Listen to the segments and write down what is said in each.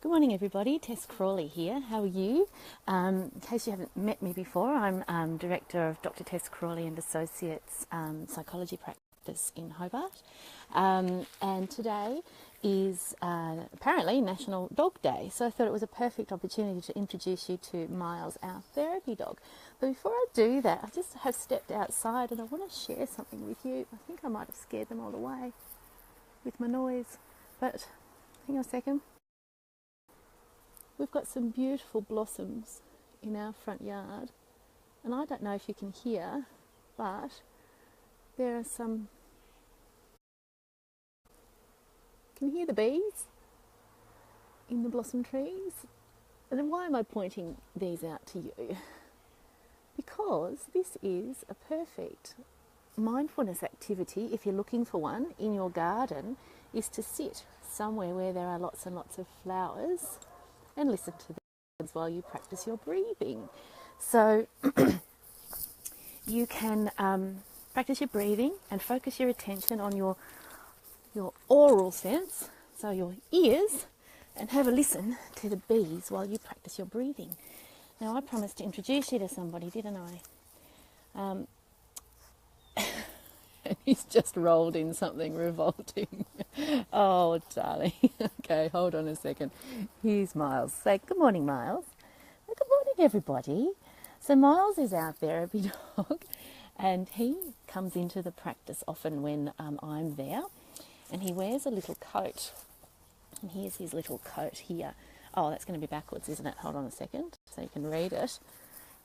Good morning everybody, Tess Crawley here. How are you? In case you haven't met me before, I'm Director of Dr Tess Crawley and Associates Psychology Practice in Hobart. And today is apparently National Dog Day, so I thought it was a perfect opportunity to introduce you to Miles, our therapy dog. But before I do that, I just have stepped outside and I want to share something with you. I think I might have scared them all away with my noise, but hang on a second. We've got some beautiful blossoms in our front yard, and I don't know if you can hear, but there are some... Can you hear the bees in the blossom trees? And then why am I pointing these out to you? Because this is a perfect mindfulness activity, if you're looking for one in your garden, is to sit somewhere where there are lots and lots of flowers and listen to them while you practice your breathing. So you can practice your breathing and focus your attention on your oral sense, so your ears, and have a listen to the bees while you practice your breathing. Now, I promised to introduce you to somebody, didn't I? He's just rolled in something revolting. Oh, darling. Okay, hold on a second. Here's Miles. Say, good morning, Miles. Good morning, everybody. So Miles is our therapy dog, and he comes into the practice often when I'm there, and he wears a little coat. And here's his little coat here. Oh, that's going to be backwards, isn't it? Hold on a second so you can read it.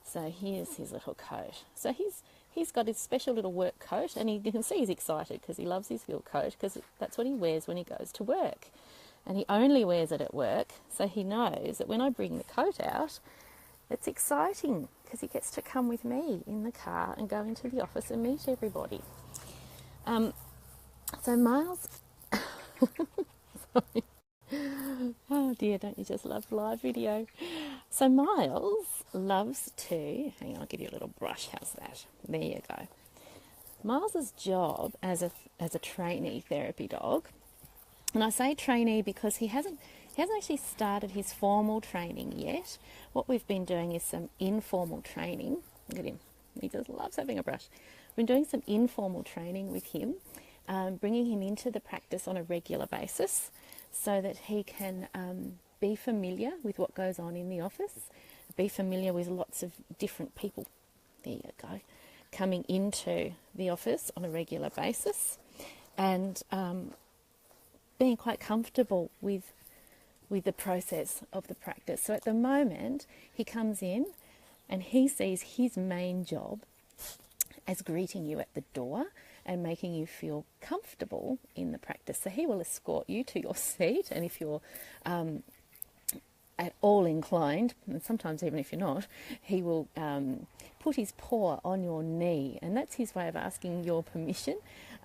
So here's his little coat. So he's got his special little work coat, and you can see he's excited because he loves his little coat, because that's what he wears when he goes to work. And he only wears it at work, so he knows that when I bring the coat out, it's exciting because he gets to come with me in the car and go into the office and meet everybody. So Miles... Sorry. Oh dear, don't you just love live video? So Miles loves to... Hang on, I'll give you a little brush. How's that? There you go. Miles's job as a trainee therapy dog, and I say trainee because he hasn't actually started his formal training yet. What we've been doing is some informal training. Look at him. He just loves having a brush. We've been doing some informal training with him, bringing him into the practice on a regular basis so that he can be familiar with what goes on in the office, be familiar with lots of different people, there you go, coming into the office on a regular basis, and being quite comfortable with the process of the practice. So at the moment, he comes in and he sees his main job as greeting you at the door and making you feel comfortable in the practice. So he will escort you to your seat, and if you're at all inclined, and sometimes even if you're not, he will put his paw on your knee, and that's his way of asking your permission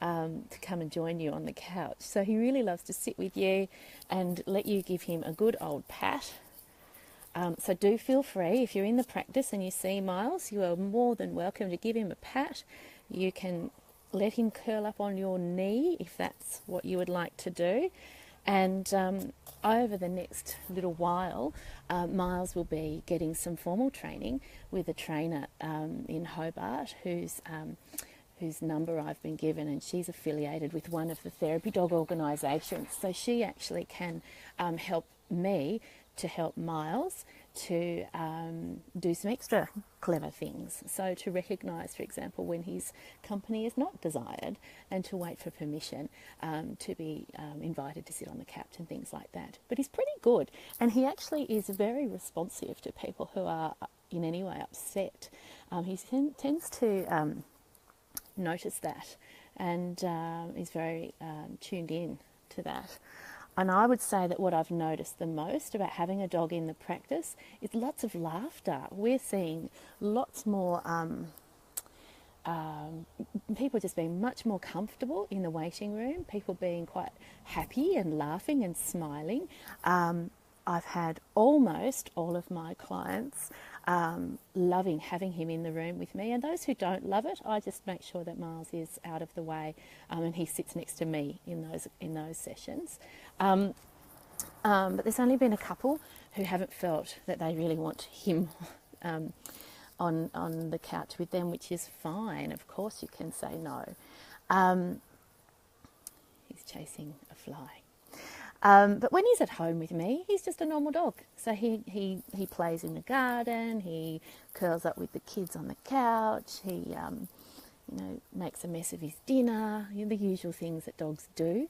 to come and join you on the couch. So he really loves to sit with you and let you give him a good old pat. So do feel free, if you're in the practice and you see Miles, you are more than welcome to give him a pat. You can let him curl up on your knee if that's what you would like to do. And over the next little while, Miles will be getting some formal training with a trainer in Hobart whose number I've been given, and she's affiliated with one of the therapy dog organisations. So she actually can help me to help Miles to do some extra clever things. So to recognise, for example, when his company is not desired, and to wait for permission to be invited to sit on the couch and things like that. But he's pretty good, and he actually is very responsive to people who are in any way upset. He tends to notice that, and is very tuned in to that. And I would say that what I've noticed the most about having a dog in the practice is lots of laughter. We're seeing lots more people just being much more comfortable in the waiting room, people being quite happy and laughing and smiling. I've had almost all of my clients loving having him in the room with me, and those who don't love it, I just make sure that Miles is out of the way and he sits next to me in those sessions. But there's only been a couple who haven't felt that they really want him on the couch with them, which is fine. Of course you can say no. He's chasing a fly. But when he's at home with me, he's just a normal dog. So he plays in the garden, he curls up with the kids on the couch, he makes a mess of his dinner, the usual things that dogs do.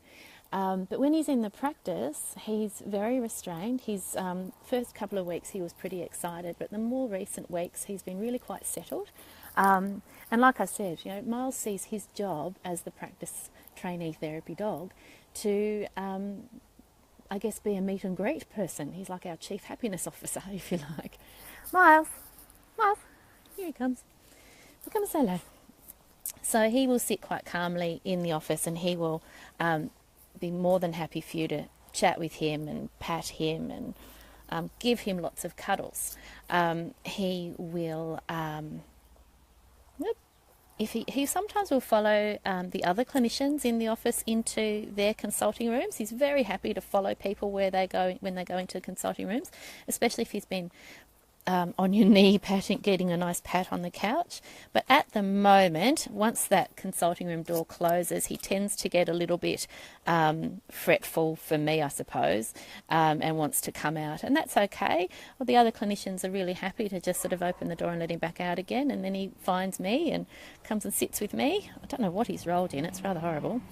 But when he's in the practice, he's very restrained. His first couple of weeks he was pretty excited, but the more recent weeks he's been really quite settled. And like I said, Miles sees his job as the practice trainee therapy dog to, I guess, be a meet and greet person. He's like our chief happiness officer, if you like. Miles, here he comes. Come and say hello. So he will sit quite calmly in the office, and he will be more than happy for you to chat with him and pat him and give him lots of cuddles. He will, he sometimes will follow the other clinicians in the office into their consulting rooms. He's very happy to follow people where they go when they go into consulting rooms, especially if he's been on your knee, getting a nice pat on the couch. But at the moment, once that consulting room door closes, he tends to get a little bit fretful for me, I suppose, and wants to come out. And that's okay. Well, the other clinicians are really happy to just sort of open the door and let him back out again. And then he finds me and comes and sits with me. I don't know what he's rolled in. It's rather horrible.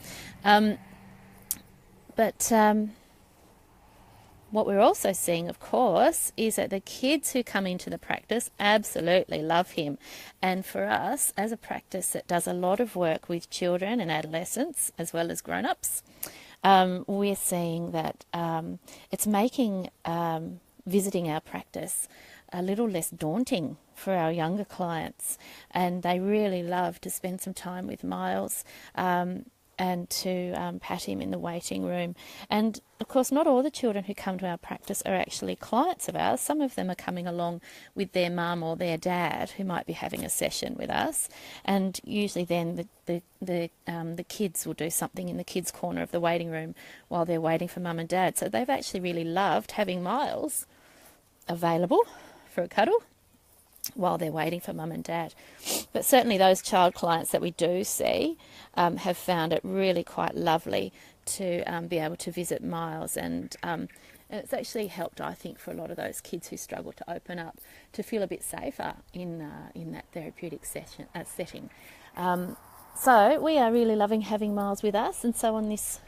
What we're also seeing, of course, is that the kids who come into the practice absolutely love him. And for us, as a practice that does a lot of work with children and adolescents, as well as grown-ups, we're seeing that it's making visiting our practice a little less daunting for our younger clients. And they really love to spend some time with Miles and to pat him in the waiting room. And of course, not all the children who come to our practice are actually clients of ours. Some of them are coming along with their mum or their dad who might be having a session with us. And usually then the kids will do something in the kids' corner of the waiting room while they're waiting for mum and dad. So they've actually really loved having Miles available for a cuddle while they're waiting for mum and dad. But certainly those child clients that we do see have found it really quite lovely to be able to visit Miles, and it's actually helped, I think, for a lot of those kids who struggle to open up to feel a bit safer in that therapeutic setting. So we are really loving having Miles with us, and so on this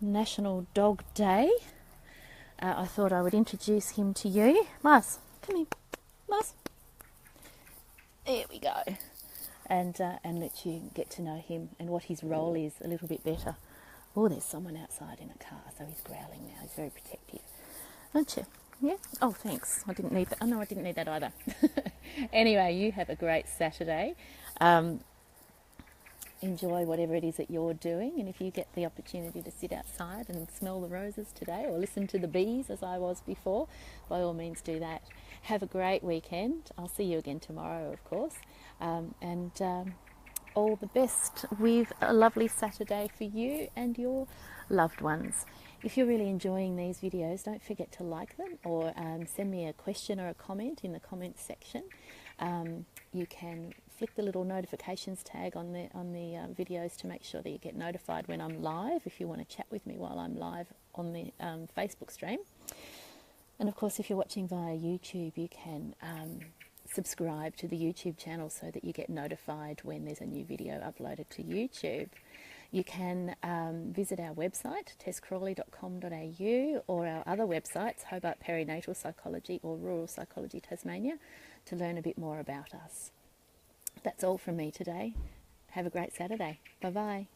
National Dog Day, I thought I would introduce him to you. Miles, come here. Miles. There we go. And let you get to know him and what his role is a little bit better. Oh, there's someone outside in a car, so he's growling now. He's very protective. Aren't you? Yeah? Oh, thanks. I didn't need that. Oh, no, I didn't need that either. Anyway, you have a great Saturday. Enjoy whatever it is that you're doing, and if you get the opportunity to sit outside and smell the roses today or listen to the bees as I was before, by all means do that. Have a great weekend. I'll see you again tomorrow, of course, and all the best with a lovely Saturday for you and your loved ones. If you're really enjoying these videos, don't forget to like them or send me a question or a comment in the comments section. You can flick the little notifications tag on the videos to make sure that you get notified when I'm live, if you want to chat with me while I'm live on the Facebook stream. And of course, if you're watching via YouTube, you can subscribe to the YouTube channel so that you get notified when there's a new video uploaded to YouTube. You can visit our website, tesscrawley.com.au, or our other websites, Hobart Perinatal Psychology or Rural Psychology Tasmania, to learn a bit more about us. That's all from me today. Have a great Saturday. Bye-bye.